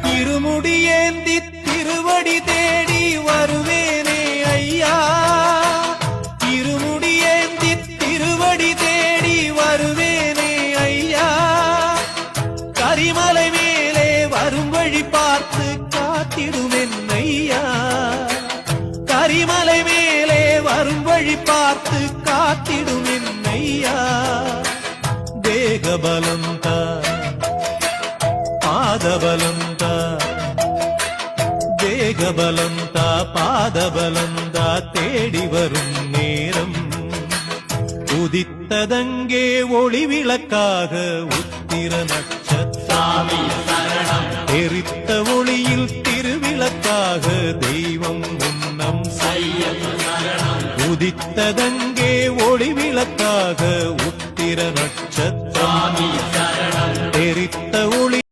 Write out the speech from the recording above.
திருமுடியேந்தி திருவடி தேடி வருவேனே ஐயா, திருமுடியேந்தி திருவடி தேடி வருவேனே ஐயா, கரிமலை மேலே வரும் வழி பார்த்து காத்திடுவேன் ஐயா, கரிமலை மேலே வரும் வழி பார்த்து காத்திடுவேன் ஐயா, தேகபலம் தா பாதபலம் தா, தேகபலம் தா பாதபலம் தா, தேடி வரும் நேரம் உதித்ததங்கே ஒளி விளக்காக உத்திர நட்சத்திரம்.